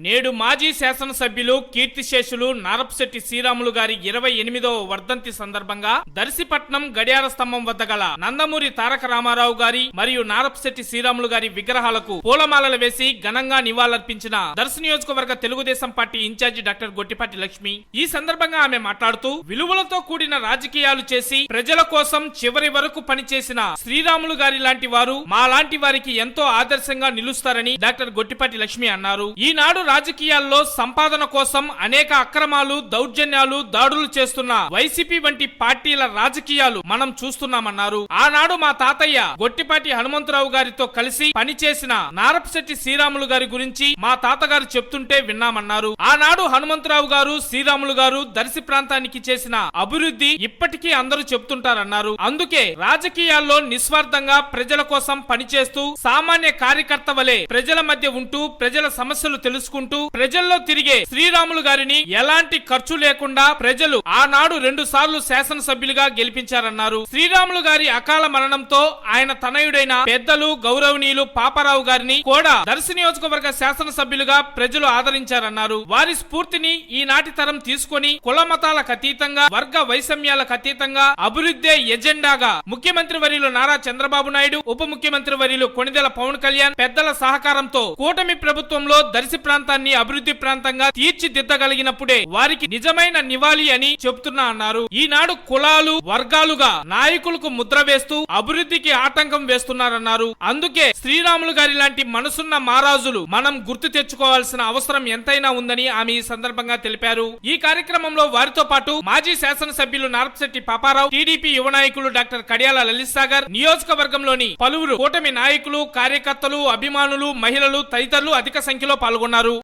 నేడు మాజీ శాసనసభ్యులు కీర్తిశేషులు నారపశెట్టి శ్రీరాములు గారి 28వ వర్ధంతి సందర్భంగా దర్శిపట్నం గడియార స్తంభం వద్ద గల నందమూరి తారక రామారావు గారి మరియు నారపశెట్టి శ్రీరాములు గారి విగ్రహాలకు పూలమాలలు వేసి ఘనంగా నివాళులర్పించిన దర్శి నియోజకవర్గ Telugu Desam party incharge doctor Gottipati Lakshmi. ఈ సందర్భంగా ఆమె మాట్లాడుతూ విలువలతో కూడిన రాజకీయాలు చేసి ప్రజల కోసం చివరి వరకు పనిచేసిన శ్రీరాములు గారి లాంటి వారు మా లాంటి వారికి ఎంతో ఆదర్శంగా నిలుస్తారని డాక్టర్ గొట్టిపాటి లక్ష్మి అన్నారు. ఈనాడు రాజకీయాల్లో సంపాదన కోసం అనేక అక్రమాలు, దౌర్జన్యాలు, దాడులు చేస్తున్న వైసీపీ వంటి పార్టీల రాజకీయాలు మనం చూస్తున్నామన్నారు. ఆనాడు మా తాతయ్య గొట్టిపాటి హనుమంతరావు గారితో కలిసి పనిచేసిన నారపశెట్టి శ్రీరాములు గారి గురించి మా తాతగారు చెప్తుంటే విన్నామన్నారు. ఆనాడు హనుమంతరావు గారు, శ్రీరాములు గారు దర్శి ప్రాంతానికి చేసిన అభివృద్ధి ఇప్పటికీ అందరూ చెప్తుంటారన్నారు. అందుకే రాజకీయాల్లో నిస్వార్థంగా ప్రజల కోసం పనిచేస్తూ సామాన్య కార్యకర్త వలె ప్రజల మధ్య ఉంటూ ప్రజల సమస్యలు తెలుసుకుంటూ ప్రజల్లో తిరిగే శ్రీరాములు గారిని ఎలాంటి ఖర్చు లేకుండా ప్రజలు ఆనాడు 2 సార్లు శాసనసభ్యులుగా గెలిపించారన్నారు. శ్రీరాములు గారి అకాల మరణంతో ఆయన తనయుడైన పెద్దలు గౌరవనీయులు పాపారావు గారిని కూడా దర్శి నియోజకవర్గ శాసనసభ్యులుగా ప్రజలు ఆదరించారన్నారు. వారి స్ఫూర్తిని ఈనాటి తరం తీసుకొని కుల మతాలకు అతీతంగా, వర్గ వైషమ్యాలకు అతీతంగా అభివృద్ధి ఎజెండాగా ముఖ్యమంత్రి వర్యులు నారా చంద్రబాబు నాయుడు, ఉప ముఖ్యమంత్రి వర్యులు కొణిదెల పవన్ కళ్యాణ్ పెద్దల సహకారంతో కూటమి ప్రభుత్వంలో దర్శి ప్రాంతాన్ని అభివృద్ధి ప్రాంతంగా తీర్చిదిద్దగలిగినప్పుడే వారికి నిజమైన నివాళి అని చెప్తున్నా అన్నారు. ఈనాడు కులాలు, వర్గాలుగా నాయకులకు ముద్ర వేస్తూ అభివృద్ధికి ఆటంకం వేస్తున్నారన్నారు. అందుకే శ్రీరాములు గారి లాంటి మనసున్న మహారాజులు మనం గుర్తు తెచ్చుకోవాల్సిన అవసరం ఎంతైనా ఉందని ఆమె ఈ సందర్భంగా తెలిపారు. ఈ కార్యక్రమంలో వారితో పాటు మాజీ శాసనసభ్యులు నారపశెట్టి పాపారావు, టీడీపీ యువ నాయకులు డాక్టర్ కడియాల లలిత్ సాగర్, నియోజకవర్గంలోని పలువురు కూటమి నాయకులు, కార్యకర్తలు, అభిమానులు, మహిళలు తదితరులు అధిక సంఖ్యలో పాల్గొన్నారు.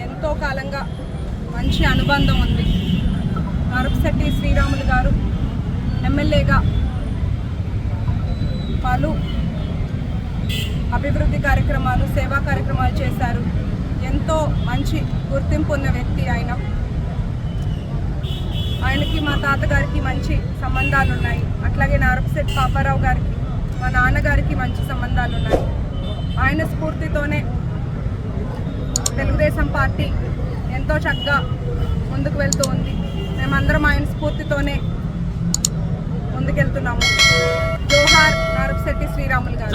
ఎంతో కాలంగా మంచి అనుబంధం ఉంది. నారపశెట్టి శ్రీరాములు గారు ఎమ్మెల్యేగా పలు అభివృద్ధి కార్యక్రమాలు, సేవా కార్యక్రమాలు చేశారు. ఎంతో మంచి గుర్తింపు ఉన్న వ్యక్తి ఆయన. ఆయనకి మా తాతగారికి మంచి సంబంధాలు ఉన్నాయి. అట్లాగే నారపశెట్టి పాపారావు గారికి, మా నాన్నగారికి మంచి సంబంధాలు ఉన్నాయి. ఆయన స్ఫూర్తితోనే తెలుగుదేశం పార్టీ ఎంతో చక్కగా ముందుకు వెళ్తూ ఉంది. మేమందరం ఆయన స్ఫూర్తితోనే ముందుకెళ్తున్నాము. జోహార్ నారపశెట్టి శ్రీరాములు గారు.